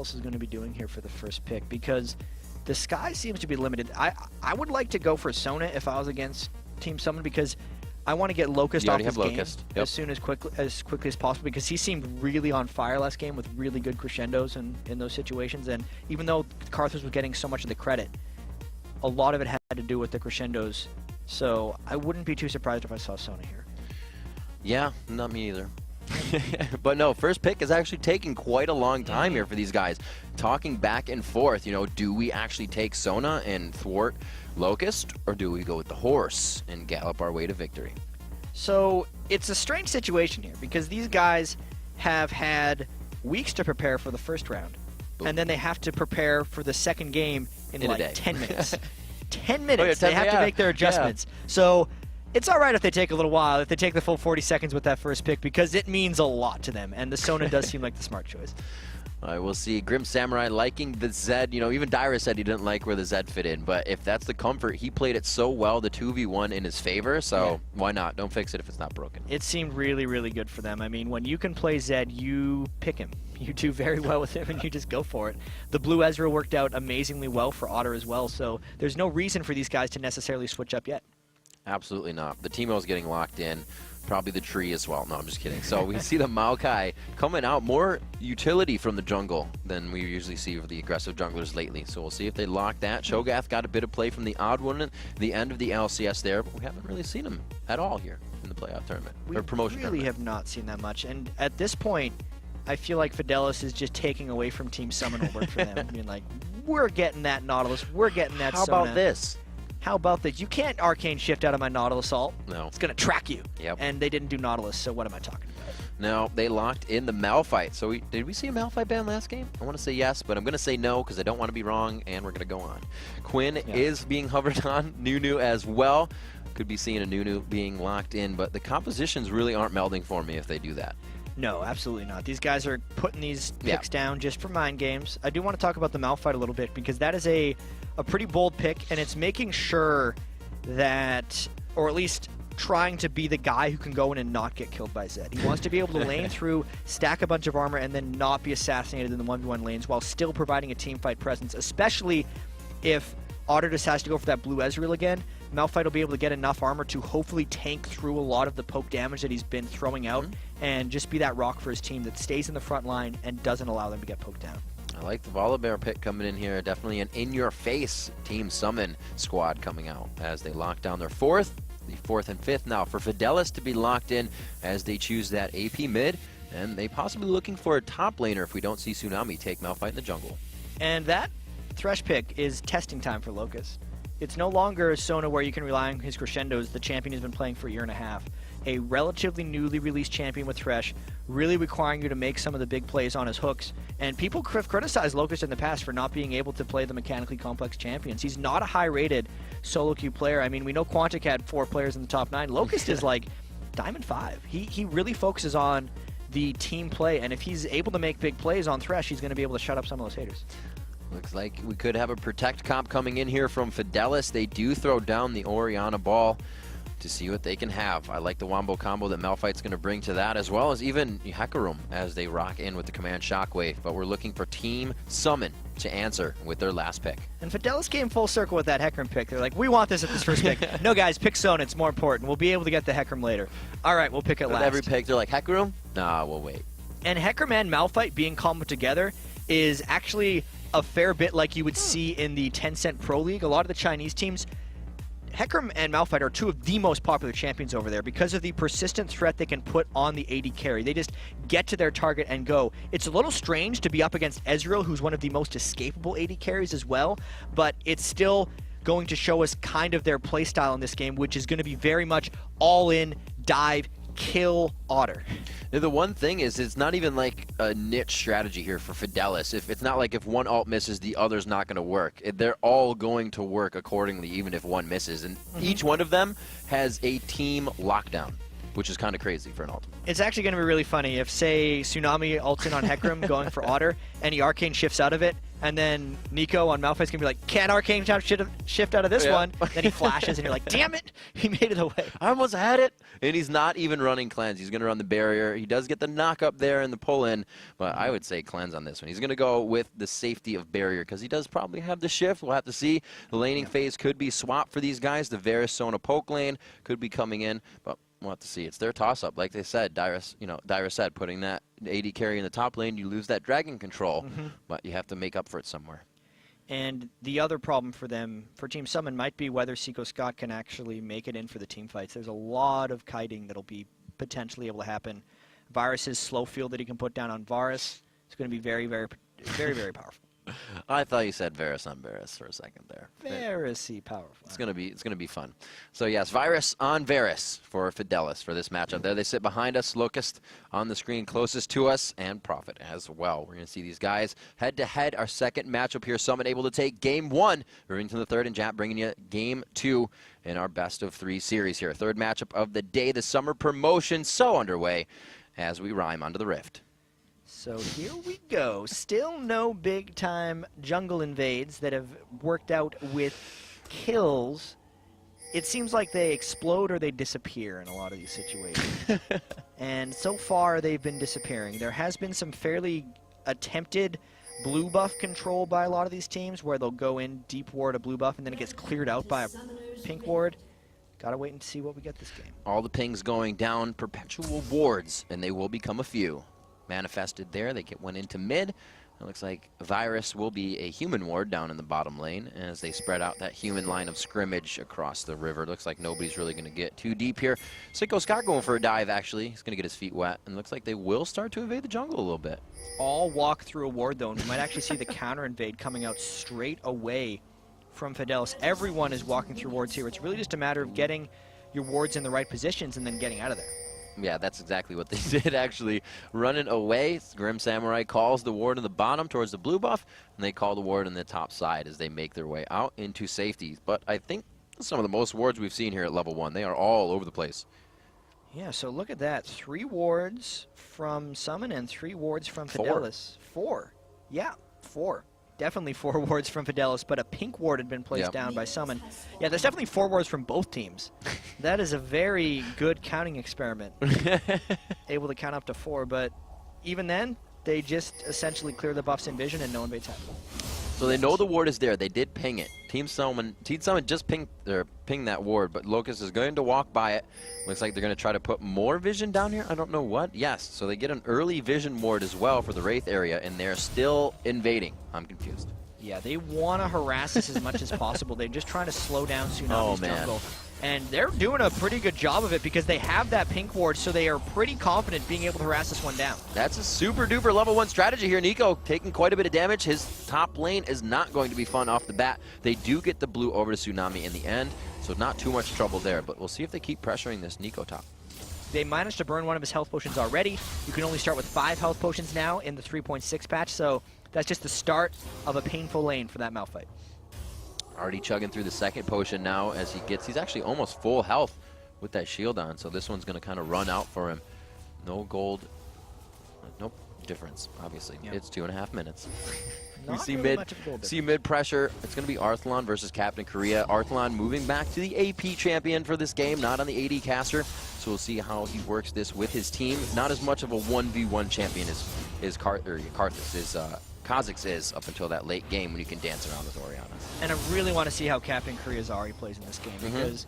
Fidelis is going to be doing here for the first pick, because the sky seems to be limited. I would like to go for Sona if I was against Team Summon, because I want to get Locust off this game as soon as quickly as possible, because he seemed really on fire last game with really good crescendos in those situations. And even though Carthus was getting so much of the credit, a lot of it had to do with the crescendos. So I wouldn't be too surprised if I saw Sona here. Yeah, not me either. But no, first pick is actually taking quite a long time here for these guys. Talking back and forth, you know, do we actually take Sona and thwart Locust, or do we go with the horse and gallop our way to victory? So it's a strange situation here, because these guys have had weeks to prepare for the first round. Boom. And then they have to prepare for the second game in like 10 minutes. 10 minutes. They have to make their adjustments. Yeah. So it's all right if they take a little while, if they take the full 40 seconds with that first pick, because it means a lot to them, and the Sona does seem like the smart choice. All right, we'll see. Grim Samurai liking the Zed. You know, even Dyra said he didn't like where the Zed fit in, but if that's the comfort, he played it so well, the 2v1 in his favor, so why not? Don't fix it if it's not broken. It seemed really, really good for them. I mean, when you can play Zed, you pick him. You do very well with him, and you just go for it. The Blue Ezreal worked out amazingly well for Otter as well, so there's no reason for these guys to necessarily switch up yet. Absolutely not. The Teemo's getting locked in. Probably the tree as well. No, I'm just kidding. So we see the Maokai coming out. More utility from the jungle than we usually see of the aggressive junglers lately. So we'll see if they lock that. Shogath got a bit of play from the odd one at the end of the LCS there, but we haven't really seen him at all here in the playoff tournament. Or promotion tournament. We really have not seen that much. And at this point, I feel like Fidelis is just taking away from Team Summon will work for them. I mean, like, we're getting that Nautilus. We're getting that Sona. How about this? How about this? You can't arcane shift out of my Nautilus ult. No. It's going to track you. Yep. And they didn't do Nautilus, so what am I talking about? No, they locked in the Malphite. So did we see a Malphite ban last game? I want to say yes, but I'm going to say no because I don't want to be wrong, and we're going to go on. Quinn is being hovered on. Nunu as well. Could be seeing a Nunu being locked in, but the compositions really aren't melding for me if they do that. No, absolutely not. These guys are putting these picks down just for mind games. I do want to talk about the Malphite a little bit, because that is a pretty bold pick, and it's making sure that, or at least trying to be the guy who can go in and not get killed by Zed. He wants to be able to lane through, stack a bunch of armor, and then not be assassinated in the 1v1 lanes while still providing a teamfight presence, especially if Otter just has to go for that blue Ezreal again. Malphite will be able to get enough armor to hopefully tank through a lot of the poke damage that he's been throwing out and just be that rock for his team that stays in the front line and doesn't allow them to get poked down. I like the Volibear pick coming in here. Definitely an in-your-face Team Summon squad coming out as they lock down their fourth and fifth now for Fidelis to be locked in as they choose that AP mid, and they possibly looking for a top laner if we don't see Tsunami take Malphite in the jungle. And that Thresh pick is testing time for Locust. It's no longer a Sona where you can rely on his crescendos. The champion has been playing for a year and a half. A relatively newly released champion with Thresh, really requiring you to make some of the big plays on his hooks. And people have criticized Locust in the past for not being able to play the mechanically complex champions. He's not a high-rated solo queue player. I mean, we know Quantic had 4 players in the top 9. Locust is like Diamond 5. He really focuses on the team play, and if he's able to make big plays on Thresh, he's going to be able to shut up some of those haters. Looks like we could have a Protect comp coming in here from Fidelis. They do throw down the Orianna ball to see what they can have. I like the Wombo combo that Malphite's going to bring to that, as well as even Hecarim as they rock in with the Command Shockwave. But we're looking for Team Summon to answer with their last pick. And Fidelis came full circle with that Hecarim pick. They're like, we want this at this first pick. No, guys, pick Sona. It's more important. We'll be able to get the Hecarim later. All right, we'll pick it last. Every pick, they're like, Hecarim? Nah, we'll wait. And Hecarim and Malphite being comboed together is actually a fair bit like you would see in the Tencent Pro League. A lot of the Chinese teams, Hecarim and Malphite are 2 of the most popular champions over there because of the persistent threat they can put on the AD carry. They just get to their target and go. It's a little strange to be up against Ezreal, who's one of the most escapable AD carries as well, but it's still going to show us kind of their playstyle in this game, which is going to be very much all-in, dive, kill Otter. The one thing is, it's not even like a niche strategy here for Fidelis. It's not like if one ult misses, the other's not going to work. They're all going to work accordingly, even if one misses. And each one of them has a team lockdown, which is kind of crazy for an ult. It's actually going to be really funny if, say, Tsunami ults in on Hecarim going for Otter, and he arcane shifts out of it, And then Nico on Malphite's going to be like, can Arcane shift out of this one? Then he flashes, and you're like, damn it, he made it away. I almost had it. And he's not even running cleanse. He's going to run the barrier. He does get the knock up there and the pull in, but I would say cleanse on this one. He's going to go with the safety of barrier because he does probably have the shift. We'll have to see. The laning phase could be swapped for these guys. The Varus Sona poke lane could be coming in, but we'll have to see. It's their toss-up. Like they said, Dyrus said, putting that AD carry in the top lane, you lose that dragon control, but you have to make up for it somewhere. And the other problem for them, for Team Summon, might be whether Seiko Scott can actually make it in for the team fights. There's a lot of kiting that'll be potentially able to happen. Varus's slow field that he can put down on Varus is going to be very, very, very, very powerful. I thought you said Varus on Varus for a second there. Varus-y powerful. It's gonna be fun. So yes, Virus on Varus for Fidelis for this matchup. There they sit behind us. Locust on the screen closest to us, and Prophet as well. We're gonna see these guys head to head. Our second matchup here. Summon able to take game 1. Moving to the third, and Jap bringing you game 2 in our best of 3 series here. Third matchup of the day. The summer promotion so underway as we rhyme onto the Rift. So here we go. Still no big-time jungle invades that have worked out with kills. It seems like they explode or they disappear in a lot of these situations. And so far, they've been disappearing. There has been some fairly attempted blue buff control by a lot of these teams where they'll go in, deep ward a blue buff, and then it gets cleared out by a pink ward. Gotta wait and see what we get this game. All the pings going down, perpetual wards, and they will become a few. Manifested there. They get one into mid. It looks like Virus will be a human ward down in the bottom lane as they spread out that human line of scrimmage across the river. Looks like nobody's really going to get too deep here. Seiko Scott going for a dive, actually. He's going to get his feet wet, and looks like they will start to invade the jungle a little bit. All walk through a ward, though, and we might actually see the counter invade coming out straight away from Fidelis. Everyone is walking through wards here. It's really just a matter of getting your wards in the right positions and then getting out of there. Yeah, that's exactly what they did, actually. Running away, Grim Samurai calls the ward in the bottom towards the blue buff, and they call the ward on the top side as they make their way out into safety. But I think some of the most wards we've seen here at level 1. They are all over the place. Yeah, so look at that. 3 wards from Summon and 3 wards from Fidelis. 4. Yeah, 4. Definitely 4 wards from Fidelis, but a pink ward had been placed down by Summon. Yeah, there's definitely 4 wards from both teams. That is a very good counting experiment. Able to count up to 4, but even then, they just essentially clear the buffs in vision and no invades happen. So they know the ward is there. They did ping it. Team Summon just pinged that ward, but Locust is going to walk by it. Looks like they're going to try to put more vision down here. I don't know what. Yes, so they get an early vision ward as well for the Wraith area, and they're still invading. I'm confused. Yeah, they want to harass us as much as possible. They're just trying to slow down Tsunami's jungle. And they're doing a pretty good job of it because they have that pink ward, so they are pretty confident being able to harass this one down. That's a super duper level 1 strategy here. Nico taking quite a bit of damage. His top lane is not going to be fun off the bat. They do get the blue over to Tsunami in the end, so not too much trouble there. But we'll see if they keep pressuring this Nico top. They managed to burn one of his health potions already. You can only start with 5 health potions now in the 3.6 patch, so that's just the start of a painful lane for that Malphite. Already chugging through the second potion now as he's actually almost full health with that shield on, so this one's going to kind of run out for him. No gold, no difference, obviously. Yep. It's 2.5 minutes. We see really mid pressure. It's going to be Arthlon versus Captain Korea. Arthlon moving back to the AP champion for this game, not on the AD caster. So we'll see how he works this with his team. Not as much of a 1v1 champion as Kha'Zix is up until that late game when you can dance around with Orianna. And I really want to see how Captain Korea's Ahri plays in this game because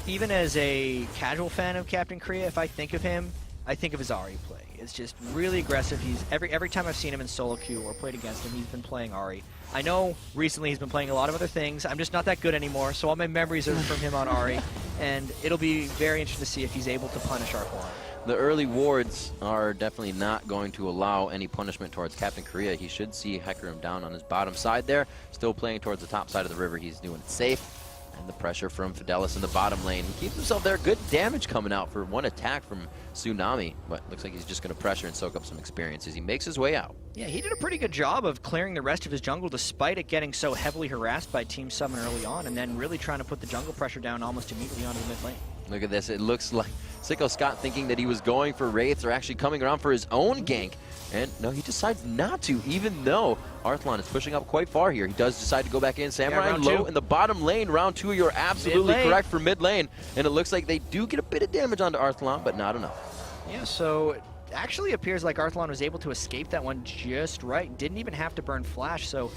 even as a casual fan of Captain Korea, if I think of him, I think of his Ahri play. It's just really aggressive. He's every time I've seen him in solo queue or played against him, he's been playing Ahri. I know recently he's been playing a lot of other things. I'm just not that good anymore, so all my memories are from him on Ahri, and it'll be very interesting to see if he's able to punish Arthlon. The early wards are definitely not going to allow any punishment towards Captain Korea. He should see Hecarim down on his bottom side there. Still playing towards the top side of the river. He's doing it safe. And the pressure from Fidelis in the bottom lane. He keeps himself there. Good damage coming out for one attack from Tsunami. But looks like he's just going to pressure and soak up some experience as he makes his way out. Yeah, he did a pretty good job of clearing the rest of his jungle despite it getting so heavily harassed by Team Summon early on, and then really trying to put the jungle pressure down almost immediately onto the mid lane. Look at this. It looks like Seiko Scott thinking that he was going for Wraiths or actually coming around for his own gank. And no, he decides not to, even though Arthlon is pushing up quite far here. He does decide to go back in. Samurai low in the bottom lane. Round 2, you're absolutely correct for mid lane. And it looks like they do get a bit of damage onto Arthlon, but not enough. Yeah, so it actually appears like Arthlon was able to escape that one just right. Didn't even have to burn flash, so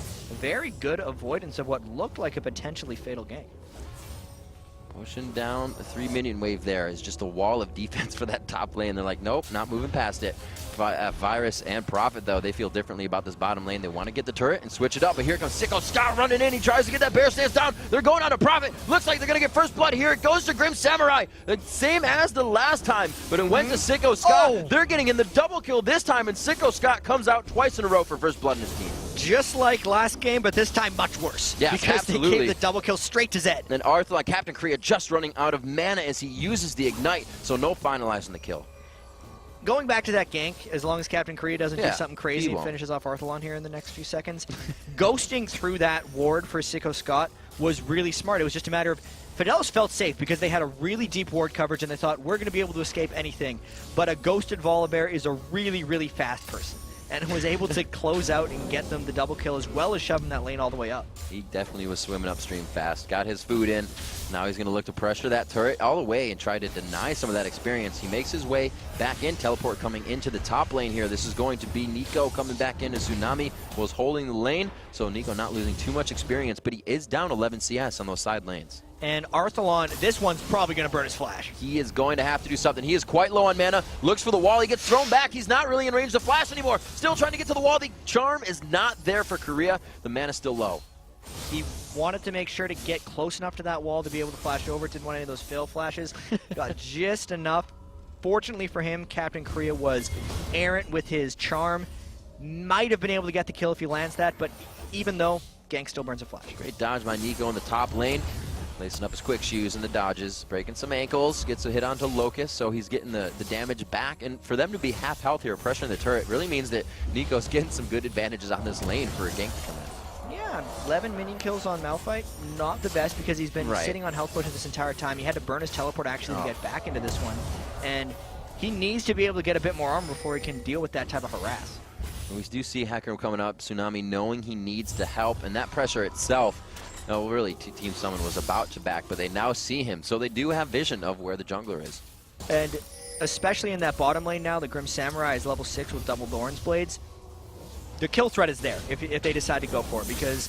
very good avoidance of what looked like a potentially fatal gank. Pushing down the 3-minion wave there is just a wall of defense for that top lane. They're like, nope, not moving past it. Virus and Prophet, though, they feel differently about this bottom lane. They want to get the turret and switch it up, but here comes Sicko Scott running in. He tries to get that bear stance down. They're going on to Prophet. Looks like they're going to get first blood here. It goes to Grim Samurai. The same as the last time, but it went to Sicko Scott. Oh. They're getting in the double kill this time, and Sicko Scott comes out twice in a row for first blood in his team. Just like last game, but this time much worse. Yes, because absolutely. They gave the double kill straight to Zed. And Arthlon, Captain Korea, just running out of mana as he uses the Ignite, so no finalizing the kill. Going back to that gank, as long as Captain Korea doesn't do something crazy and finishes off Arthlon here in the next few seconds, ghosting through that ward for Sicko Scott was really smart. It was just a matter of Fidelis felt safe because they had a really deep ward coverage and they thought, we're going to be able to escape anything. But a ghosted Volibear is a really, really fast person, and was able to close out and get them the double kill as well as shoving that lane all the way up. He definitely was swimming upstream fast. Got his food in. Now he's going to look to pressure that turret all the way and try to deny some of that experience. He makes his way back in. Teleport coming into the top lane here. This is going to be Nico coming back in as Tsunami was holding the lane. So Nico not losing too much experience, but he is down 11 CS on those side lanes. And Arthlon, this one's probably going to burn his flash. He is going to have to do something. He is quite low on mana. Looks for the wall. He gets thrown back. He's not really in range to flash anymore. Still trying to get to the wall. The charm is not there for Korea. The mana's still low. He wanted to make sure to get close enough to that wall to be able to flash over. Didn't want any of those fail flashes. Got just enough. Fortunately for him, Captain Korea was errant with his charm. Might have been able to get the kill if he lands that, but even though, gank still burns a flash. Great dodge by Nico in the top lane. Lacing up his quick shoes in the dodges, breaking some ankles, gets a hit onto Locust, so he's getting the damage back. And for them to be half health here, pressuring the turret, really means that Nico's getting some good advantages on this lane for a gank to come in. Yeah, 11 minion kills on Malphite. Not the best because he's been sitting on health potions this entire time. He had to burn his teleport actually to get back into this one. And he needs to be able to get a bit more armor before he can deal with that type of harass. We do see Hacker coming up, Tsunami knowing he needs to help, and that pressure itself, no, really, Team Summon was about to back, but they now see him, so they do have vision of where the jungler is. And especially in that bottom lane now, the Grim Samurai is level 6 with double Doran's blades. The kill threat is there if they decide to go for it, because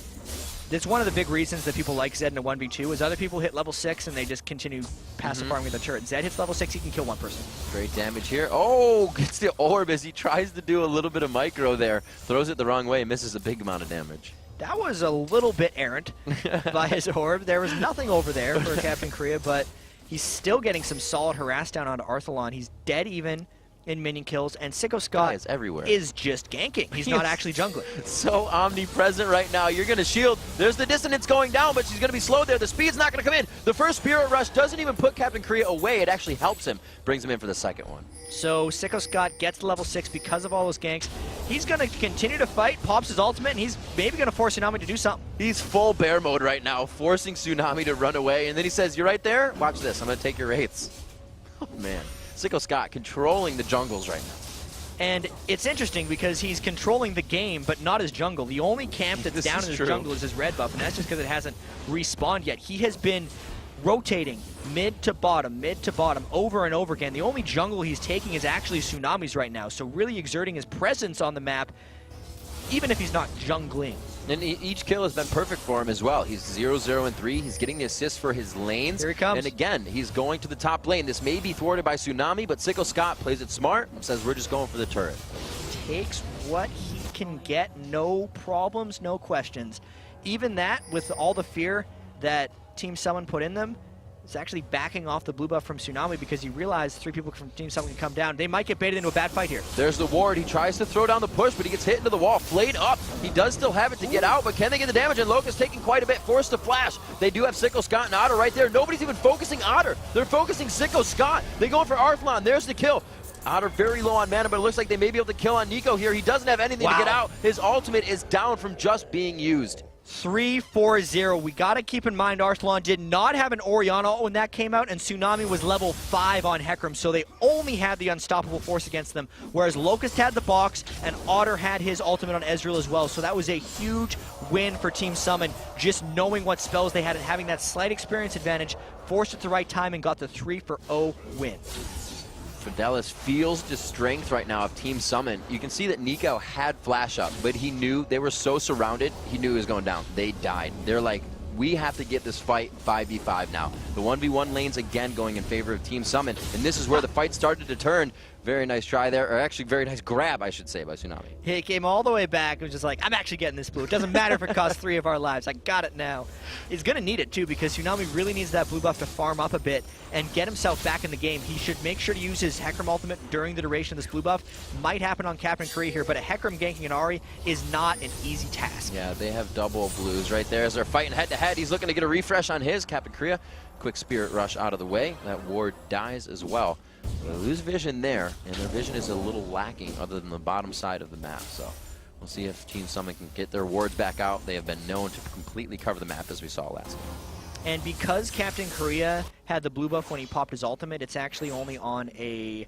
it's one of the big reasons that people like Zed in a 1v2 is other people hit level 6 and they just continue passive farming the turret. Zed hits level 6, he can kill one person. Great damage here. Oh, gets the orb as he tries to do a little bit of micro there. Throws it the wrong way, misses a big amount of damage. That was a little bit errant by his orb. There was nothing over there for Captain Korea, but he's still getting some solid harass down onto Arthlon. He's dead even in minion kills, and Sicko Scott is just ganking. He's not actually jungling. So omnipresent right now. You're going to shield. There's the dissonance going down, but she's going to be slow there. The speed's not going to come in. The first Spirit Rush doesn't even put Captain Korea away. It actually helps him. Brings him in for the second one. So Sicko Scott gets to level 6 because of all those ganks. He's going to continue to fight, pops his ultimate, and he's maybe going to force Tsunami to do something. He's full bear mode right now, forcing Tsunami to run away, and then he says, "You're right there? Watch this. I'm going to take your wraiths." Oh, man. Sicko Scott controlling the jungles right now. And it's interesting because he's controlling the game, but not his jungle. The only camp that's down in his jungle is his red buff, and that's just because it hasn't respawned yet. He has been rotating mid to bottom, over and over again. The only jungle he's taking is actually Tsunami's right now, so really exerting his presence on the map, even if he's not jungling. And each kill has been perfect for him as well. He's 0-0 and 3. He's getting the assist for his lanes. Here he comes. And again, he's going to the top lane. This may be thwarted by Tsunami, but Sicko Scott plays it smart and says, we're just going for the turret. Takes what he can get, no problems, no questions. Even that, with all the fear that Team Summon put in them, is actually backing off the blue buff from Tsunami because he realized 3 people from Team Summon can come down. They might get baited into a bad fight here. There's the ward. He tries to throw down the push, but he gets hit into the wall. Flayed up. He does still have it to get out, but can they get the damage? And Locust taking quite a bit, forced to flash. They do have Sicko Scott and Otter right there. Nobody's even focusing Otter. They're focusing Sicko Scott. They go for Arthlon. There's the kill. Otter very low on mana, but it looks like they may be able to kill on Nico here. He doesn't have anything to get out. His ultimate is down from just being used. 3-4-0. We got to keep in mind Arslan did not have an Orianna when that came out, and Tsunami was level 5 on Hecarim, so they only had the unstoppable force against them, whereas Locust had the box, and Otter had his ultimate on Ezreal as well, so that was a huge win for Team Summon, just knowing what spells they had and having that slight experience advantage, forced at the right time and got the 3-0 win. Fidelis feels the strength right now of Team Summon. You can see that Nico had flash up, but he knew they were so surrounded, he knew he was going down. They died. They're like, we have to get this fight 5v5 now. The 1v1 lanes again going in favor of Team Summon, and this is where the fight started to turn. Very nice try there, or actually very nice grab, I should say, by Tsunami. He came all the way back and was just like, I'm actually getting this blue. It doesn't matter if it costs 3 of our lives. I got it now. He's going to need it, too, because Tsunami really needs that blue buff to farm up a bit and get himself back in the game. He should make sure to use his Hecarim ultimate during the duration of this blue buff. Might happen on Captain Korea here, but a Hecarim ganking an Ahri is not an easy task. Yeah, they have double blues right there as they're fighting head-to-head. He's looking to get a refresh on his Captain Korea. Quick Spirit Rush out of the way. That ward dies as well. They lose vision there, and their vision is a little lacking other than the bottom side of the map. So we'll see if Team Summon can get their wards back out. They have been known to completely cover the map as we saw last game. And because Captain Korea had the blue buff when he popped his ultimate, it's actually only on a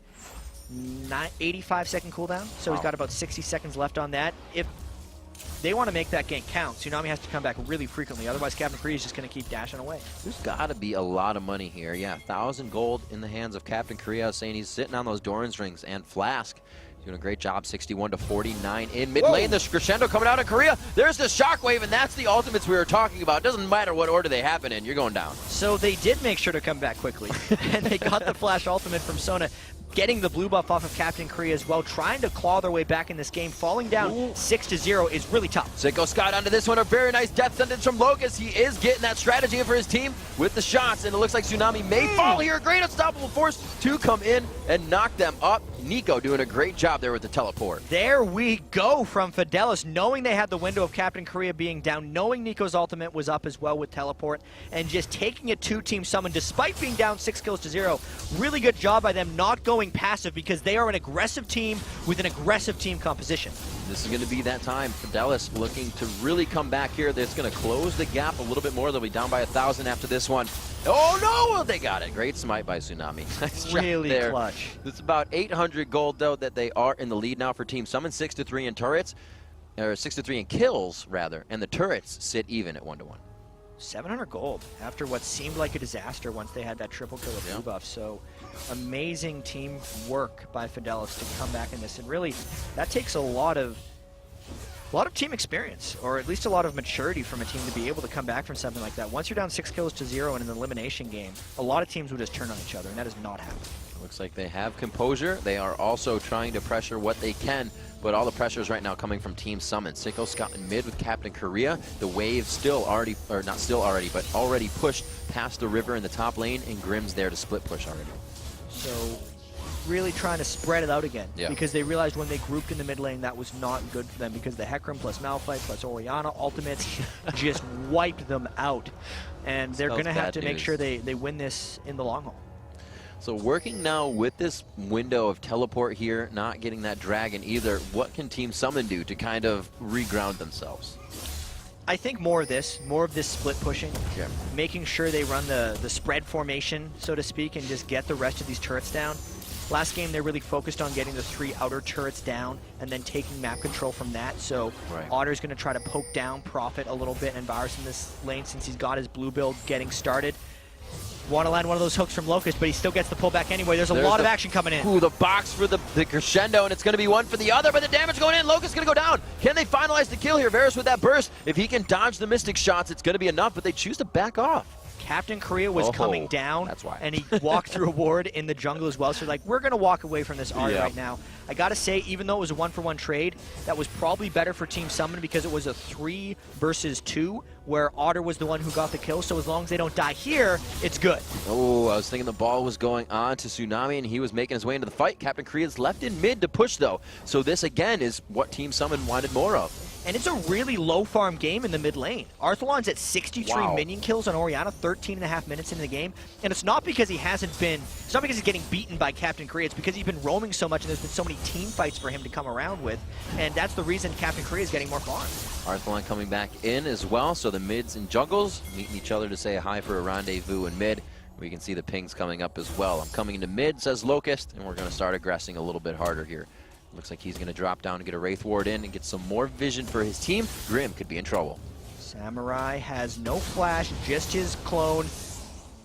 85-second cooldown. So he's got about 60 seconds left on that. If they want to make that gank count, Tsunami has to come back really frequently. Otherwise, Captain Korea is just going to keep dashing away. There's got to be a lot of money here. Yeah, 1,000 gold in the hands of Captain Korea, saying he's sitting on those Doran's rings, and Flask doing a great job, 61-49 in mid lane. The crescendo coming out of Korea. There's the shockwave, and that's the ultimates we were talking about. It doesn't matter what order they happen in, you're going down. So they did make sure to come back quickly, and they got the flash ultimate from Sona, getting the blue buff off of Captain Korea as well, trying to claw their way back in this game. Falling down 6-0 is really tough. Sicko Scott onto this one, a very nice death sentence from Locust. He is getting that strategy for his team with the shots, and it looks like Tsunami may fall here. Great unstoppable force to come in and knock them up. Nico doing a great job there with the teleport. There we go from Fidelis, knowing they had the window of Captain Korea being down, knowing Nico's ultimate was up as well with teleport, and just taking it to Team Summon despite being down 6-0. Really good job by them not going passive, because they are an aggressive team with an aggressive team composition. This is going to be that time. Fidelis looking to really come back here. That's going to close the gap a little bit more. They'll be down by 1,000 after this one. Oh no! They got it. Great smite by Tsunami. Nice really there. Clutch. It's about 800 gold though that they are in the lead now for Team Summon. 6-3 in turrets, or 6-3 in kills rather, and the turrets sit even at 1-1. 700 gold after what seemed like a disaster once they had that triple kill of blue buff. So amazing team work by Fidelis to come back in this, and really that takes a lot of team experience, or at least a lot of maturity from a team to be able to come back from something like that. Once you're down 6-0 in an elimination game, a lot of teams will just turn on each other, and that has not happened. Looks like they have composure. They are also trying to pressure what they can, but all the pressure is right now coming from Team Summon. Sicko Scott in mid with Captain Korea. The wave still already, or not still already, but already pushed past the river in the top lane, and Grim's there to split push already. So really trying to spread it out again, because they realized when they grouped in the mid lane that was not good for them, because the Hecarim plus Malphite plus Orianna ultimates just wiped them out, and they're going to have to make sure they win this in the long haul. So working now with this window of teleport here, not getting that dragon either, what can Team Summon do to kind of reground themselves? I think more of this split pushing, making sure they run the spread formation, so to speak, and just get the rest of these turrets down. Last game, they really focused on getting the 3 outer turrets down and then taking map control from that. So Otter's going to try to poke down Prophet a little bit and Virus in this lane since he's got his blue build getting started. Want to land one of those hooks from Locust, but he still gets the pullback anyway. There's a lot of action coming in. Ooh, the box for the crescendo, and it's going to be one for the other, but the damage going in. Locust going to go down. Can they finalize the kill here? Varus with that burst. If he can dodge the Mystic shots, it's going to be enough, but they choose to back off. Captain Korea was coming down, and he walked through a ward in the jungle as well. So like, we're going to walk away from this Ahri right now. I got to say, even though it was a 1-for-1 trade, that was probably better for Team Summon because it was a 3 versus 2 where Otter was the one who got the kill. So as long as they don't die here, it's good. Oh, I was thinking the ball was going on to Tsunami, and he was making his way into the fight. Captain Korea's left in mid to push, though. So this, again, is what Team Summon wanted more of. And it's a really low farm game in the mid lane. Arthalon's at 63 minion kills on Orianna, 13.5 minutes into the game. And it's not because he hasn't been, it's not because he's getting beaten by Captain Korea, it's because he's been roaming so much and there's been so many team fights for him to come around with. And that's the reason Captain Korea is getting more farm. Arthalon coming back in as well, so the mids and jungles meeting each other to say hi for a rendezvous in mid. We can see the pings coming up as well. I'm coming into mid, says Locust, and we're going to start aggressing a little bit harder here. Looks like he's going to drop down and get a Wraith Ward in and get some more vision for his team. Grim could be in trouble. Samurai has no flash, just his clone.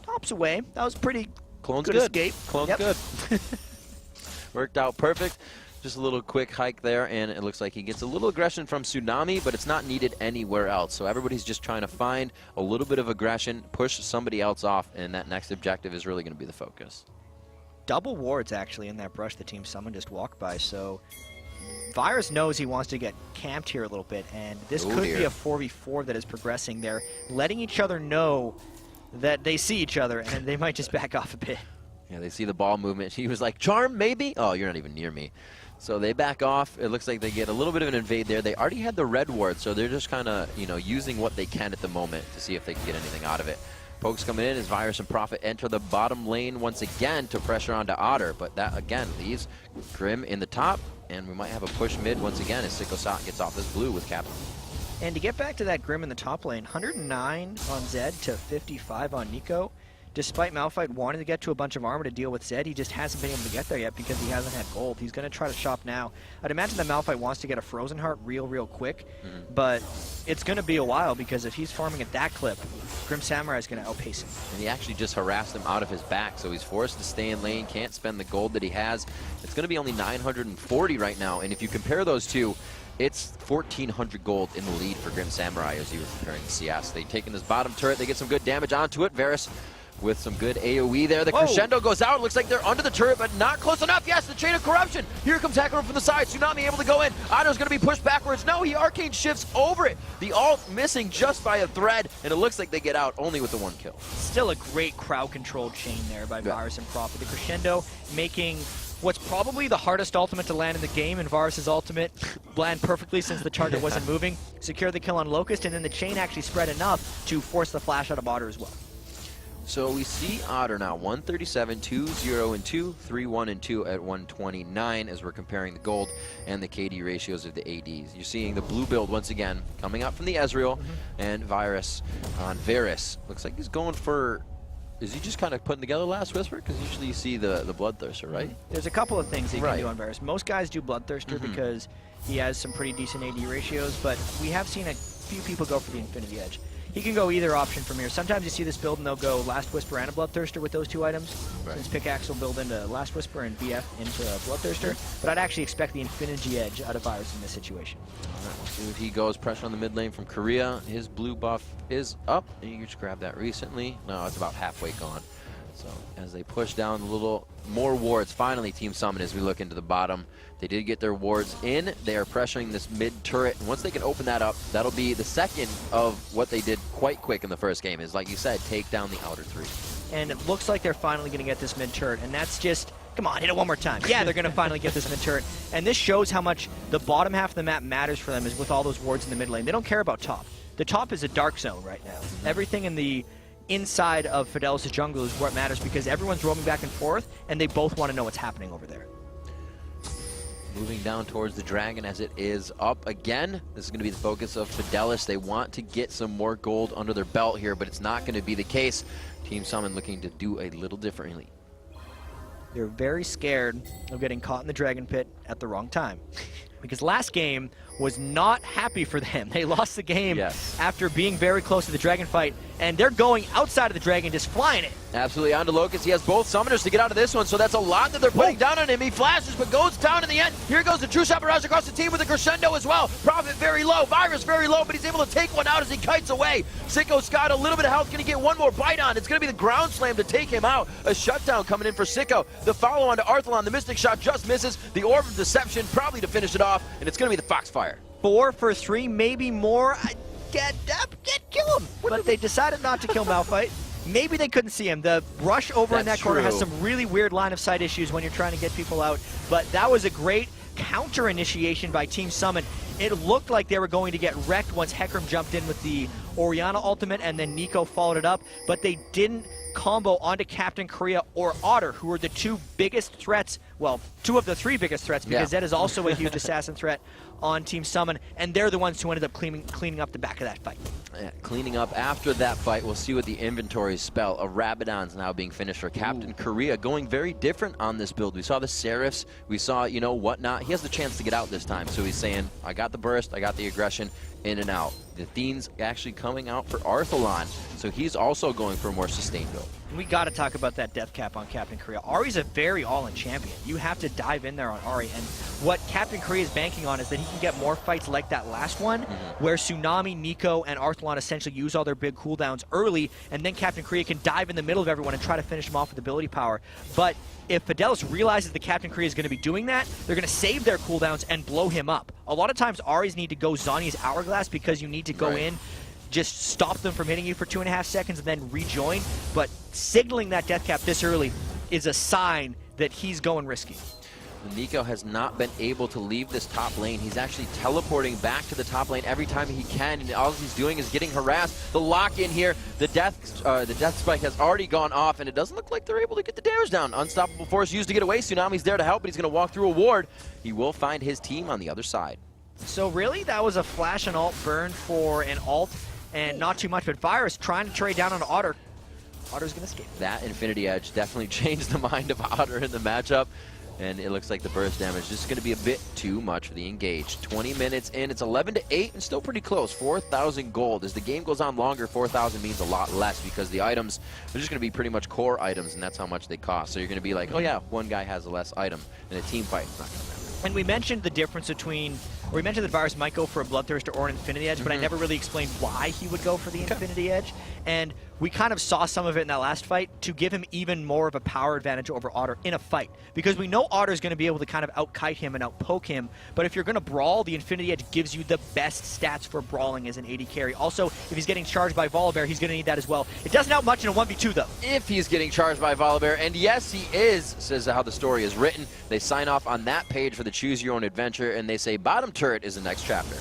Tops away. That was pretty Clone's good escape. Clone's good. Worked out perfect. Just a little quick hike there, and it looks like he gets a little aggression from Tsunami, but it's not needed anywhere else. So everybody's just trying to find a little bit of aggression, push somebody else off, and that next objective is really going to be the focus. Double wards actually in that brush the Team Summon just walked by, so Virus knows he wants to get camped here a little bit, and this could be a 4v4 that is progressing. They're letting each other know that they see each other, and they might just back off a bit. Yeah, they see the ball movement. He was like, Charm, maybe? Oh, you're not even near me. So they back off. It looks like they get a little bit of an invade there. They already had the red ward, so they're just kind of, you know, using what they can at the moment to see if they can get anything out of it. Pokes coming in as Virus and Prophet enter the bottom lane once again to pressure onto Otter, but that again leaves Grim in the top, and we might have a push mid once again as Sikosat gets off this blue with Captain. And to get back to that Grim in the top lane, 109 on Zed to 55 on Nico. Despite Malphite wanting to get to a bunch of armor to deal with Zed, he just hasn't been able to get there yet because he hasn't had gold. He's going to try to shop now. I'd imagine that Malphite wants to get a Frozen Heart real quick, but it's going to be a while because if he's farming at that clip, Grim Samurai is going to outpace him. And he actually just harassed him out of his back, so he's forced to stay in lane, can't spend the gold that he has. It's going to be only 940 right now, and if you compare those two, it's 1,400 gold in the lead for Grim Samurai as he was preparing the CS. They've taken this bottom turret, they get some good damage onto it. Varus with some good AoE there. The crescendo goes out. Looks like they're under the turret, but not close enough. Yes, the chain of corruption. Here comes Hecarim from the side. Tsunami able to go in. Otto's going to be pushed backwards. No, he arcane shifts over it. The ult missing just by a thread, and it looks like they get out only with the one kill. Still a great crowd-controlled chain there by Virus and Prophet. The crescendo making what's probably the hardest ultimate to land in the game, and Varus' ultimate land perfectly since the target wasn't moving. Secure the kill on Locust, and then the chain actually spread enough to force the flash out of Otter as well. So we see Otter now 137, 2-0 and 2, 3-1 and 2 at 129 as we're comparing the gold and the KD ratios of the ADs. You're seeing the blue build once again coming up from the Ezreal and Virus on Varus. Looks like he's going for, is he just kind of putting together Last Whisper? Because usually you see the Bloodthirster, right? There's a couple of things he can do on Varus. Most guys do Bloodthirster because he has some pretty decent AD ratios, but we have seen a few people go for the Infinity Edge. He can go either option from here. Sometimes you see this build and they'll go Last Whisper and a Bloodthirster with those two items. Since Pickaxe will build into Last Whisper and BF into Bloodthirster. But I'd actually expect the Infinity Edge out of Virus in this situation. Alright, we'll see if he goes. Pressure on the mid lane from Korea. His blue buff is up. And you just grabbed that recently. No, it's about halfway gone. So as they push down a little more wards, finally Team Summon as we look into the bottom. They did get their wards in. They are pressuring this mid turret, and once they can open that up, that'll be the second of what they did quite quick in the first game, is like you said, take down the outer three. And it looks like they're finally going to get this mid turret, and that's just, come on, hit it one more time. Yeah, they're going to finally get this mid turret, and this shows how much the bottom half of the map matters for them is with all those wards in the mid lane. They don't care about top. The top is a dark zone right now. Everything in the inside of Fidelis' jungle is what matters because everyone's roaming back and forth, and they both want to know what's happening over there. Moving down towards the dragon as it is up again. This is going to be the focus of Fidelis. They want to get some more gold under their belt here, but it's not going to be the case. Team Summon looking to do a little differently. They're very scared of getting caught in the dragon pit at the wrong time. Because last game was not happy for them. They lost the game after being very close to the dragon fight, and they're going outside of the dragon, just flying it. Absolutely, onto Locust. He has both summoners to get out of this one, so that's a lot that they're putting down on him. He flashes, but goes down in the end. Here goes the true shot barrage across the team with a crescendo as well. Prophet very low, Virus very low, but he's able to take one out as he kites away. Sicko's got a little bit of health, gonna get one more bite on. It's gonna be the ground slam to take him out. A shutdown coming in for Sicko. The follow on to Arthalon, the Mystic Shot just misses. The Orb of Deception probably to finish it off, and it's gonna be the Foxfire. 4 for 3, maybe more. Get kill him. But they decided not to kill Malphite. Maybe they couldn't see him. The rush over in that corner has some really weird line of sight issues when you're trying to get people out. But that was a great counter initiation by Team Summon. It looked like they were going to get wrecked once Hecarim jumped in with the Orianna ultimate, and then Nico followed it up, but they didn't combo onto Captain Korea or Otter, who are the two biggest threats, well, two of the three biggest threats, because Zed is also a huge assassin threat on Team Summon, and they're the ones who ended up cleaning up the back of that fight. Yeah, cleaning up after that fight, we'll see what the inventories spell. A Rabadon's now being finished for Captain Korea, going very different on this build. We saw the Seraphs, we saw, you know, whatnot. He has the chance to get out this time, so he's saying, I got the burst, I got the aggression, in and out. The Thene's actually coming out for Arthalon, so he's also going for a more sustained build. We got to talk about that death cap on Captain Korea. Ahri's a very all-in champion. You have to dive in there on Ahri, and what Captain Korea is banking on is that he can get more fights like that last one, where Tsunami, Nico, and Arthalon essentially use all their big cooldowns early, and then Captain Korea can dive in the middle of everyone and try to finish them off with ability power. But if Fidelis realizes that Captain Korea is going to be doing that, they're going to save their cooldowns and blow him up. A lot of times Ahri's need to go Zhonya's Hourglass because you need to go in, just stop them from hitting you for 2.5 seconds and then rejoin, but signaling that death cap this early is a sign that he's going risky. Nico has not been able to leave this top lane. He's actually teleporting back to the top lane every time he can, and all he's doing is getting harassed. The lock in here, the death spike has already gone off, and it doesn't look like they're able to get the damage down. Unstoppable force used to get away. Tsunami's there to help, but he's going to walk through a ward. He will find his team on the other side. So really, that was a flash and ult burn for an ult, and not too much, but Virus trying to trade down on Otter. Otter's going to escape. That Infinity Edge definitely changed the mind of Otter in the matchup. And it looks like the burst damage is going to be a bit too much for the engage. 20 minutes in, it's 11-8 and still pretty close. 4,000 gold. As the game goes on longer, 4,000 means a lot less because the items are just going to be pretty much core items, and that's how much they cost. So you're going to be like, oh yeah, one guy has a less item. In a team fight, it's not going to matter. And we mentioned the difference between, or we mentioned that Virus might go for a Bloodthirster or an Infinity Edge, but I never really explained why he would go for the Infinity Edge. And we kind of saw some of it in that last fight to give him even more of a power advantage over Otter in a fight. Because we know Otter's going to be able to kind of out-kite him and out-poke him, but if you're going to brawl, the Infinity Edge gives you the best stats for brawling as an AD carry. Also, if he's getting charged by Volibear, he's going to need that as well. It doesn't help much in a 1v2, though. If he's getting charged by Volibear, and yes, he is, says how the story is written. They sign off on that page for the Choose Your Own Adventure, and they say bottom turret is the next chapter.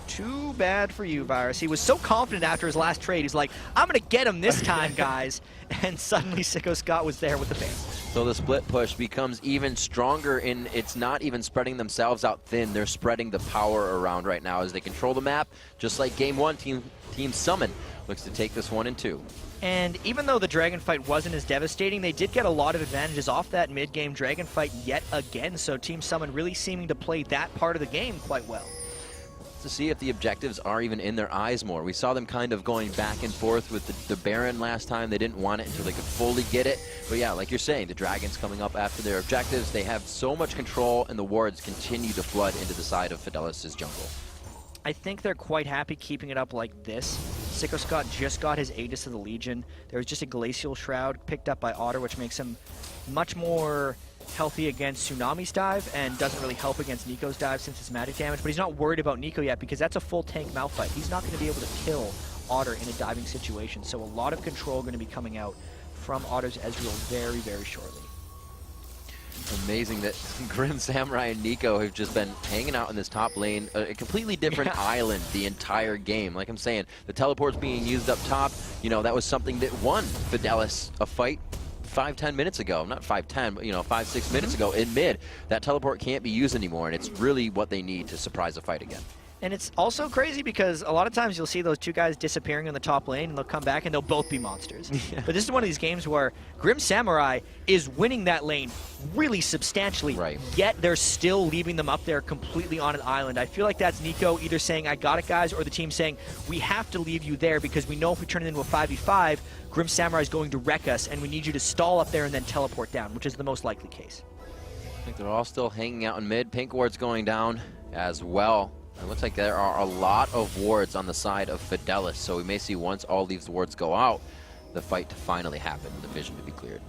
Too bad for you, Virus. He was so confident after his last trade. He's like, I'm going to get him this time, guys. And suddenly Sicko Scott was there with the base. So the split push becomes even stronger, and it's not even spreading themselves out thin. They're spreading the power around right now as they control the map. Just like Game 1, Team Summon looks to take this 1 and 2. And even though the Dragon fight wasn't as devastating, they did get a lot of advantages off that mid-game Dragon fight yet again. So Team Summon really seeming to play that part of the game quite well. To see if the objectives are even in their eyes more. We saw them kind of going back and forth with the Baron last time. They didn't want it until they could fully get it. But yeah, like you're saying, the Dragons coming up after their objectives. They have so much control, and the wards continue to flood into the side of Fidelis' jungle. I think they're quite happy keeping it up like this. Sicko Scott just got his Aegis of the Legion. There was just a Glacial Shroud picked up by Otter, which makes him much more healthy against Tsunami's dive and doesn't really help against Nico's dive since it's magic damage, but he's not worried about Nico yet because that's a full tank Malphite. He's not going to be able to kill Otter in a diving situation, so a lot of control going to be coming out from Otter's Ezreal very, very shortly. Amazing that Grim Samurai and Nico have just been hanging out in this top lane, a completely different island the entire game. Like I'm saying, the teleport's being used up top. You know, that was something that won Fidelis a fight 5-10 minutes ago. Not 5-10, but, you know, 5-6 minutes ago in mid. That teleport can't be used anymore, and it's really what they need to surprise a fight again. And it's also crazy because a lot of times you'll see those two guys disappearing in the top lane and they'll come back and they'll both be monsters. But this is one of these games where Grim Samurai is winning that lane really substantially, yet they're still leaving them up there completely on an island. I feel like that's Nico either saying, I got it, guys, or the team saying, we have to leave you there because we know if we turn it into a 5v5, Grim Samurai is going to wreck us, and we need you to stall up there and then teleport down, which is the most likely case. I think they're all still hanging out in mid. Pink ward's going down as well. It looks like there are a lot of wards on the side of Fidelis, so we may see once all these wards go out, the fight to finally happen, the vision to be cleared.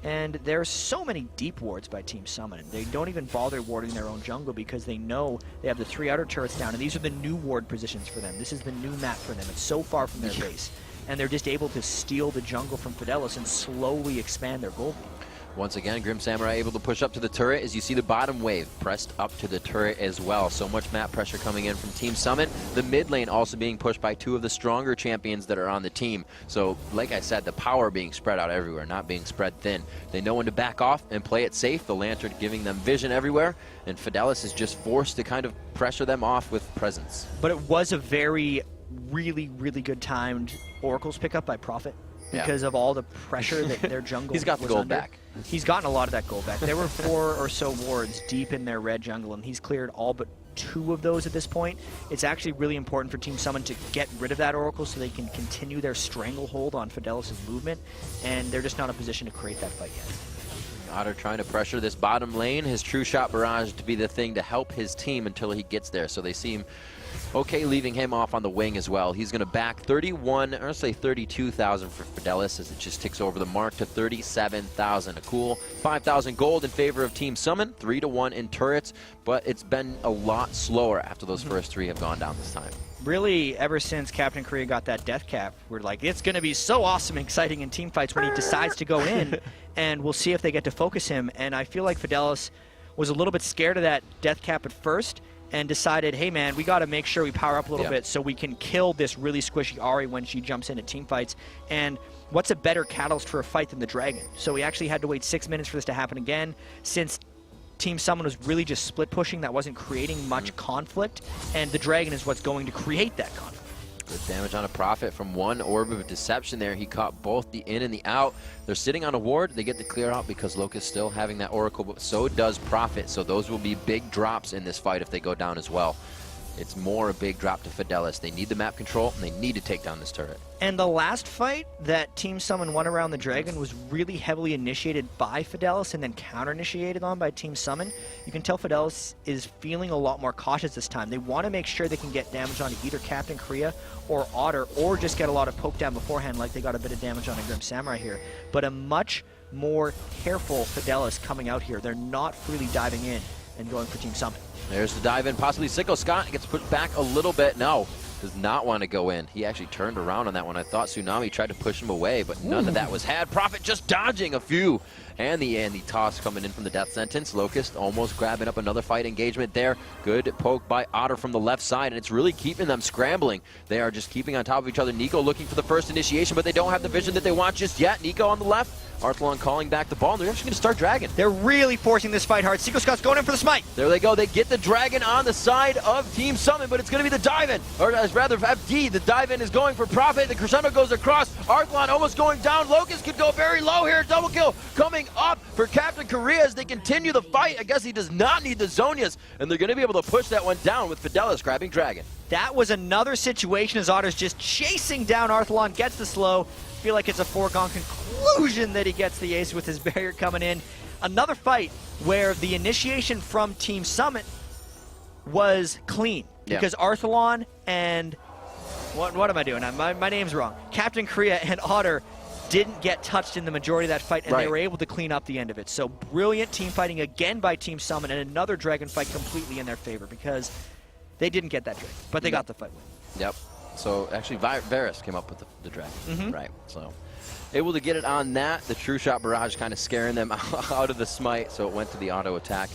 And there's so many deep wards by Team Summon. They don't even bother warding their own jungle because they know they have the 3 outer turrets down, and these are the new ward positions for them. This is the new map for them. It's so far from their base. And they're just able to steal the jungle from Fidelis and slowly expand their gold lead. Once again, Grim Samurai able to push up to the turret as you see the bottom wave pressed up to the turret as well. So much map pressure coming in from Team Summit. The mid lane also being pushed by two of the stronger champions that are on the team. So like I said, the power being spread out everywhere, not being spread thin. They know when to back off and play it safe. The Lantern giving them vision everywhere, and Fidelis is just forced to kind of pressure them off with presence. But it was a very, really good timed Oracle's pickup by Prophet. Because of all the pressure that their jungle He's got the was gold under. back. He's gotten a lot of that gold back. There were 4 or so wards deep in their red jungle, and he's cleared all but 2 of those at this point. It's actually really important for Team Summon to get rid of that Oracle so they can continue their stranglehold on Fidelis' movement, and they're just not in a position to create that fight yet. Otter trying to pressure this bottom lane. His True Shot Barrage to be the thing to help his team until he gets there. So they seem okay leaving him off on the wing as well. He's going to back 31, or say 32,000 for Fidelis as it just ticks over the mark to 37,000. A cool 5,000 gold in favor of Team Summon, 3-1 in turrets, but it's been a lot slower after those first 3 have gone down this time. Really, ever since Captain Korea got that death cap, we're like, it's going to be so awesome and exciting in team fights when he decides to go in, and we'll see if they get to focus him. And I feel like Fidelis was a little bit scared of that death cap at first and decided, hey man, we got to make sure we power up a little bit so we can kill this really squishy Ahri when she jumps into team fights. And what's a better catalyst for a fight than the dragon? So we actually had to wait 6 minutes for this to happen again, since Team Summon was really just split pushing. That wasn't creating much conflict, and the dragon is what's going to create that conflict. Good damage on a Prophet from one Orb of Deception there. He caught both the in and the out. They're sitting on a ward. They get the clear out because Locust still having that Oracle, but so does Prophet. So those will be big drops in this fight if they go down as well. It's more a big drop to Fidelis. They need the map control, and they need to take down this turret. And the last fight that Team Summon won around the dragon was really heavily initiated by Fidelis and then counter-initiated on by Team Summon. You can tell Fidelis is feeling a lot more cautious this time. They want to make sure they can get damage on either Captain Korea or Otter, or just get a lot of poke down beforehand like they got a bit of damage on a Grim Samurai here. But a much more careful Fidelis coming out here. They're not freely diving in and going for Team Summon. There's the dive in, possibly Sicko Scott gets put back a little bit. No, does not want to go in. He actually turned around on that one. I thought Tsunami tried to push him away, but none of that was had. Prophet just dodging a few. And the toss coming in from the death sentence. Locust almost grabbing up another fight engagement there. Good poke by Otter from the left side, and it's really keeping them scrambling. They are just keeping on top of each other. Nico looking for the first initiation, but they don't have the vision that they want just yet. Nico on the left. Arthlon calling back the ball, and they're actually going to start Dragon. They're really forcing this fight hard. Seiko Scott's going in for the smite. There they go. They get the Dragon on the side of Team Summon, but it's going to be the dive-in. Or rather, FD, the dive-in is going for Prophet. The crescendo goes across. Arthlon almost going down. Locust could go very low here. Double kill coming up for Captain Korea as they continue the fight. I guess he does not need the Zonias, and they're going to be able to push that one down with Fidelis grabbing Dragon. That was another situation as Otter's just chasing down Arthlon, gets the slow. Feel like it's a foregone conclusion that he gets the ace with his barrier coming in. Another fight where the initiation from Team Summit was clean because Arthlon and what am I doing? My name's wrong. Captain Korea and Otter didn't get touched in the majority of that fight, and they were able to clean up the end of it. So brilliant team fighting again by Team Summit, and another Dragon fight completely in their favor because they didn't get that Dragon, but they got the fight win. Yep. So actually Varus came up with the Dragon, right? So able to get it on that. The True Shot Barrage kind of scaring them out of the smite, so it went to the auto attack.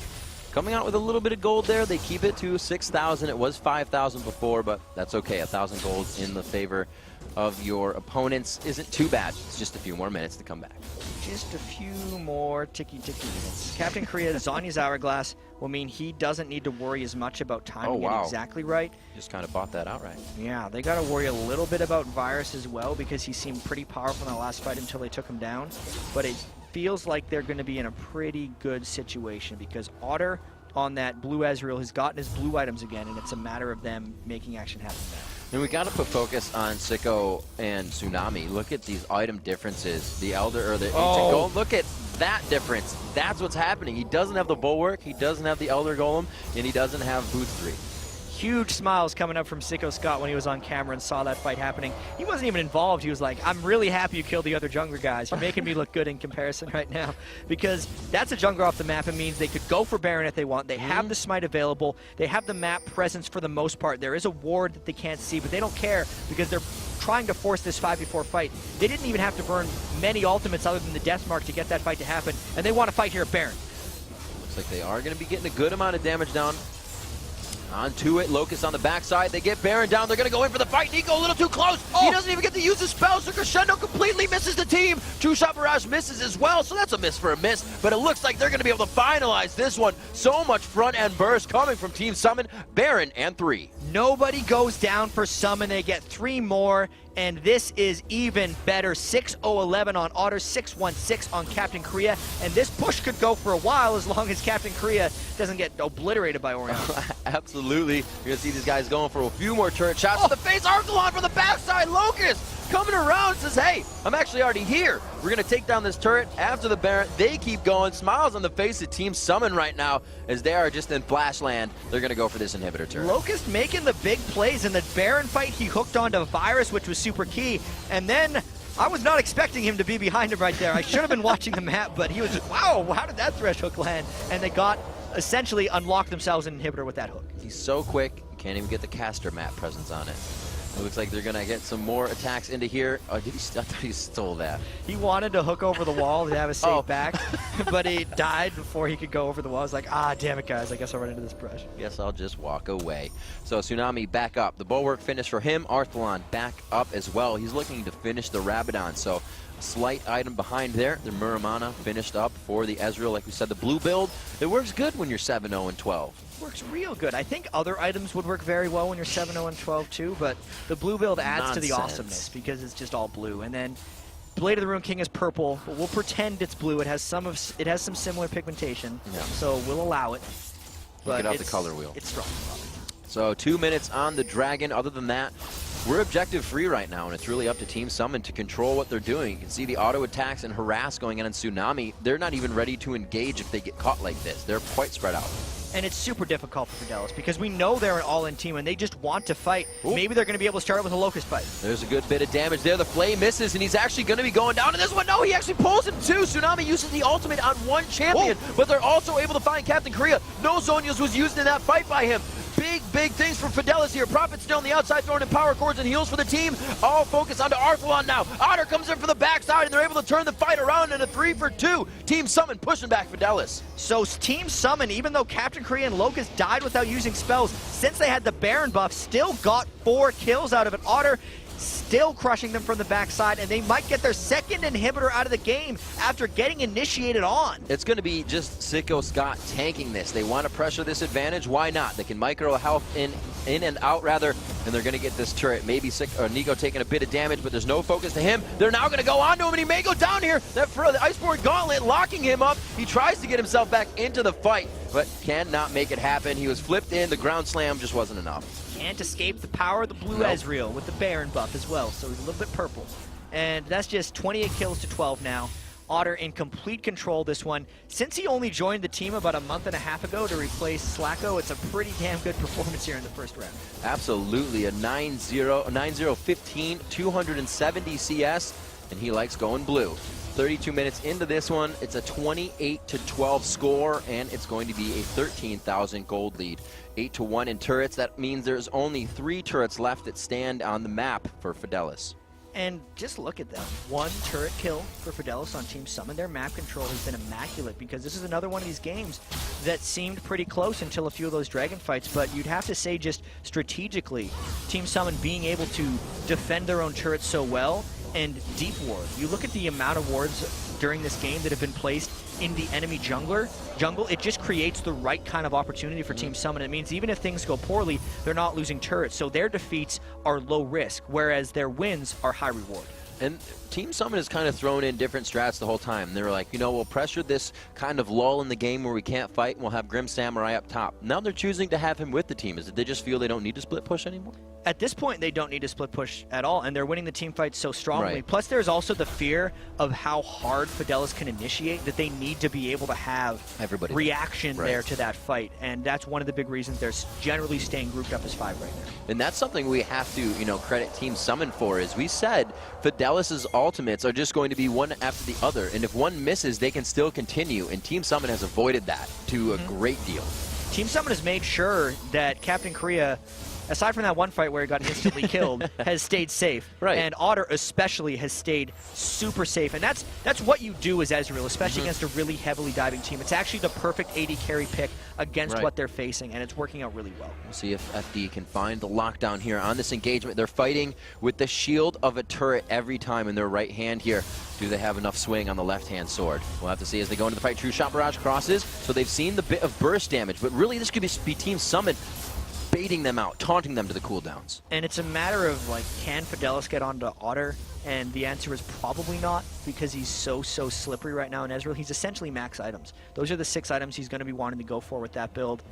Coming out with a little bit of gold there. They keep it to 6,000. It was 5,000 before, but that's okay. 1,000 gold in the favor of your opponents isn't too bad. It's just a few more minutes to come back. Just a few more ticky minutes. Captain Korea, Zonya's Hourglass will mean he doesn't need to worry as much about timing it exactly right. Just kind of bought that outright. Yeah, they got to worry a little bit about Virus as well because he seemed pretty powerful in the last fight until they took him down. But it feels like they're going to be in a pretty good situation because Otter on that blue Ezreal has gotten his blue items again, and it's a matter of them making action happen now. And we got to put focus on Sicko and Tsunami. Look at these item differences. The Elder or the Ancient Golem. Look at that difference. That's what's happening. He doesn't have the Bulwark, he doesn't have the Elder Golem, and he doesn't have Booth 3. Huge smiles coming up from Sicko Scott when he was on camera and saw that fight happening. He wasn't even involved. He was like, I'm really happy you killed the other jungler guys. You're making me look good in comparison right now. Because that's a jungler off the map. It means they could go for Baron if they want. They have the smite available. They have the map presence for the most part. There is a ward that they can't see, but they don't care because they're trying to force this 5v4 fight. They didn't even have to burn many ultimates other than the death mark to get that fight to happen, and they want to fight here at Baron. Looks like they are going to be getting a good amount of damage down. Onto it, Locust on the backside. They get Baron down. They're going to go in for the fight. Nico a little too close. He doesn't even get to use his spells. So Crescendo completely misses the team. Two-shot barrage misses as well, so that's a miss for a miss. But it looks like they're going to be able to finalize this one. So much front-end burst coming from Team Summon. Baron and 3. Nobody goes down for Summon. They get 3 more. And this is even better. 6-0-11 on Otter, 6-1-6 on Captain Korea. And this push could go for a while as long as Captain Korea doesn't get obliterated by Orion. Absolutely. You're going to see these guys going for a few more turret shots to the face. Archelon from the backside. Locust coming around says, hey, I'm actually already here. We're going to take down this turret after the Baron. They keep going. Smiles on the face of Team Summon right now as they are just in Flashland. They're going to go for this inhibitor turret. Locust making the big plays in the Baron fight. He hooked onto Virus, which was super key. And then I was not expecting him to be behind him right there. I should have been watching the map, but he was just, wow, how did that thresh hook land? And they got essentially unlocked themselves an inhibitor with that hook. He's so quick, you can't even get the caster map presence on it. It looks like they're going to get some more attacks into here. Oh, I thought he stole that. He wanted to hook over the wall to have a safe back, but he died before he could go over the wall. I was like, ah, damn it, guys. I guess I'll run into this brush. Guess I'll just walk away. So Tsunami back up. The bulwark finish for him. Arthelon back up as well. He's looking to finish the Rabadon. So a slight item behind there. The Muramana finished up for the Ezreal. Like we said, the blue build, it works good when you're 7-0-12. Works real good. I think other items would work very well when you're 7-0-12 too, but the blue build adds to the awesomeness because it's just all blue. And then Blade of the Ruined King is purple, but we'll pretend it's blue. It has some similar pigmentation, so we'll allow it. But get off the color wheel. It's strong. So 2 minutes on the Dragon. Other than that, we're objective free right now, and it's really up to Team Summon to control what they're doing. You can see the auto attacks and harass going on in Tsunami. They're not even ready to engage if they get caught like this. They're quite spread out. And it's super difficult for Fidelis because we know they're an all-in team and they just want to fight. Ooh. Maybe they're going to be able to start with a Locust fight. There's a good bit of damage there. The Flame misses, and he's actually going to be going down in this one. No, he actually pulls him too. Tsunami uses the ultimate on one champion, but they're also able to find Captain Korea. No Zonias was used in that fight by him. Big things from Fidelis here. Prophet still on the outside throwing in power cords and heals for the team. All focus onto Arthelon now. Otter comes in for the backside and they're able to turn the fight around in a 3-for-2. Team Summon pushing back Fidelis. So Team Summon, even though Captain Korea and Locust died without using spells, since they had the Baron buff, still got 4 kills out of it. Otter still crushing them from the backside, and they might get their second inhibitor out of the game after getting initiated on. It's going to be just Sicko Scott tanking this. They want to pressure this advantage. Why not? They can micro health in and out rather, and they're going to get this turret. Maybe Nico taking a bit of damage, but there's no focus to him. They're now going to go on to him, and he may go down here. That for the Iceborne Gauntlet locking him up. He tries to get himself back into the fight, but cannot make it happen. He was flipped in. The ground slam just wasn't enough. Can't escape the power of the blue Ezreal with the Baron buff as well, so he's a little bit purple. And that's just 28 kills to 12 now. Otter in complete control this one. Since he only joined the team about a month and a half ago to replace Slacko, it's a pretty damn good performance here in the first round. Absolutely, a 9-0-15, 270 CS, and he likes going blue. 32 minutes into this one, it's a 28-12 score, and it's going to be a 13,000 gold lead. 8-1 in turrets. That means there's only 3 turrets left that stand on the map for Fidelis. And just look at them. 1 turret kill for Fidelis on Team Summon. Their map control has been immaculate because this is another one of these games that seemed pretty close until a few of those dragon fights, but you'd have to say just strategically, Team Summon being able to defend their own turrets so well and deep ward. You look at the amount of wards during this game that have been placed in the enemy jungle, it just creates the right kind of opportunity for Team Summon. It means even if things go poorly, they're not losing turrets, so their defeats are low risk, whereas their wins are high reward. And Team Summon has kind of thrown in different strats the whole time. They were like, you know, we'll pressure this kind of lull in the game where we can't fight, and we'll have Grim Samurai up top. Now they're choosing to have him with the team. Is it they just feel they don't need to split push anymore? At this point, they don't need to split push at all, and they're winning the team fights so strongly. Right. Plus, there's also the fear of how hard Fidelis can initiate, that they need to be able to have reaction there to that fight, and that's one of the big reasons they're generally staying grouped up as 5 right now. And that's something we have to, you know, credit Team Summon for. Is we said Fidelis's ultimates are just going to be one after the other, and if one misses, they can still continue, and Team Summon has avoided that to a great deal. Team Summon has made sure that Captain Korea aside from that one fight where he got instantly killed, has stayed safe. Right. And Otter especially has stayed super safe. And that's what you do as Ezreal, especially against a really heavily diving team. It's actually the perfect AD carry pick against what they're facing, and it's working out really well. We'll see if FD can find the lockdown here on this engagement. They're fighting with the shield of a turret every time in their right hand here. Do they have enough swing on the left-hand sword? We'll have to see as they go into the fight. True Shot Barrage crosses, so they've seen the bit of burst damage, but really this could be Team Summit baiting them out, taunting them to the cooldowns. And it's a matter of, like, can Fidelis get onto Otter? And the answer is probably not, because he's so slippery right now in Ezreal. He's essentially max items. Those are the 6 items he's going to be wanting to go for with that build.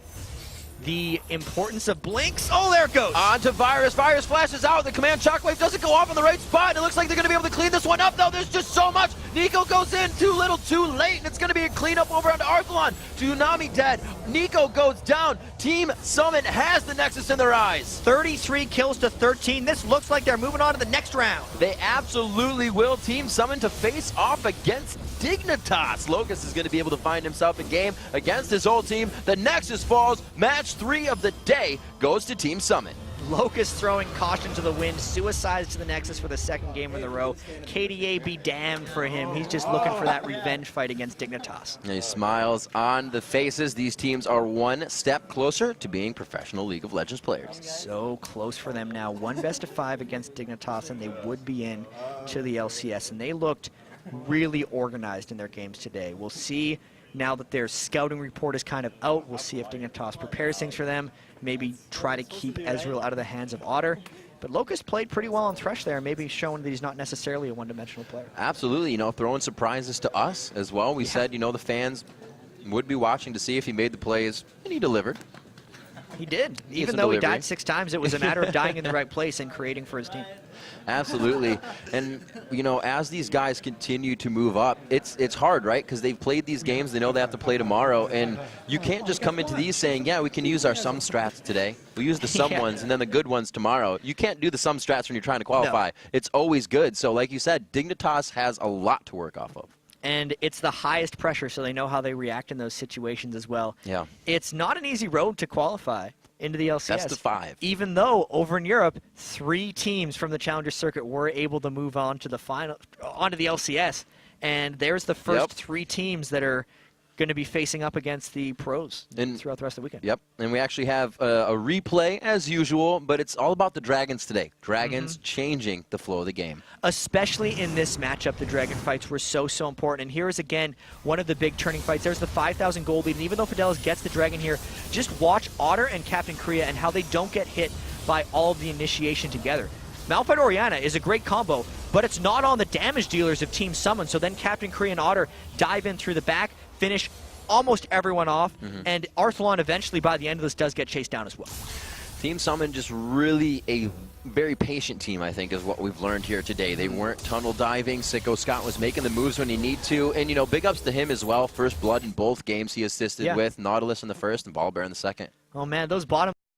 The importance of blinks. Oh, there it goes. On to Virus. Virus flashes out. The command shockwave doesn't go off in the right spot. And it looks like they're going to be able to clean this one up, though. There's just so much. Nico goes in too little, too late. And it's going to be a cleanup over onto Arthalon. Tsunami dead. Nico goes down. Team Summit has the Nexus in their eyes. 33 kills to 13. This looks like they're moving on to the next round. They absolutely will. Team Summon to face off against Dignitas. Locust is going to be able to find himself in game against his whole team. The Nexus falls. Match 3 of the day goes to Team Summit. Locust throwing caution to the wind, suicides to the Nexus for the 2nd game in a row. KDA be damned for him. He's just looking for that revenge fight against Dignitas. And he smiles on the faces. These teams are one step closer to being professional League of Legends players. So close for them now. 1 best of 5 against Dignitas, and they would be in to the LCS. And they looked really organized in their games today. We'll see now that their scouting report is kind of out. We'll see if Dignitas prepares things for them. Maybe try to keep Ezreal out of the hands of Otter. But Locust played pretty well on Thresh there, maybe showing that he's not necessarily a one-dimensional player. Absolutely, you know, throwing surprises to us as well. We said, you know, the fans would be watching to see if he made the plays, and he delivered. He did. Even though he died 6 times, it was a matter of dying in the right place and creating for his team. Absolutely. And, you know, as these guys continue to move up, it's hard, right? Because they've played these games, they know they have to play tomorrow, and you can't just come into these saying, yeah, we can use our sum strats today. We use the sum ones and then the good ones tomorrow. You can't do the sum strats when you're trying to qualify. No. It's always good. So like you said, Dignitas has a lot to work off of. And it's the highest pressure, so they know how they react in those situations as well. Yeah. It's not an easy road to qualify into the LCS. Best of 5. Even though over in Europe, 3 teams from the Challenger circuit were able to move on to the final, onto the LCS, and there's the first 3 teams that are going to be facing up against the pros throughout the rest of the weekend. Yep, and we actually have a replay as usual, but it's all about the Dragons today. Dragons changing the flow of the game. Especially in this matchup, the Dragon fights were so important. And here is, again, one of the big turning fights. There's the 5,000 gold lead, and even though Fidelis gets the Dragon here, just watch Otter and Captain Korea and how they don't get hit by all of the initiation together. Malphite Orianna is a great combo, but it's not on the damage dealers of Team Summon. So then Captain Korea and Otter dive in through the back, finish almost everyone off, and Arthalon eventually by the end of this does get chased down as well. Team Summon just really a very patient team, I think, is what we've learned here today. They weren't tunnel diving. Sicko Scott was making the moves when he need to, and, you know, big ups to him as well. First blood in both games he assisted with. Nautilus in the first and Ballbear in the second. Oh, man, those bottom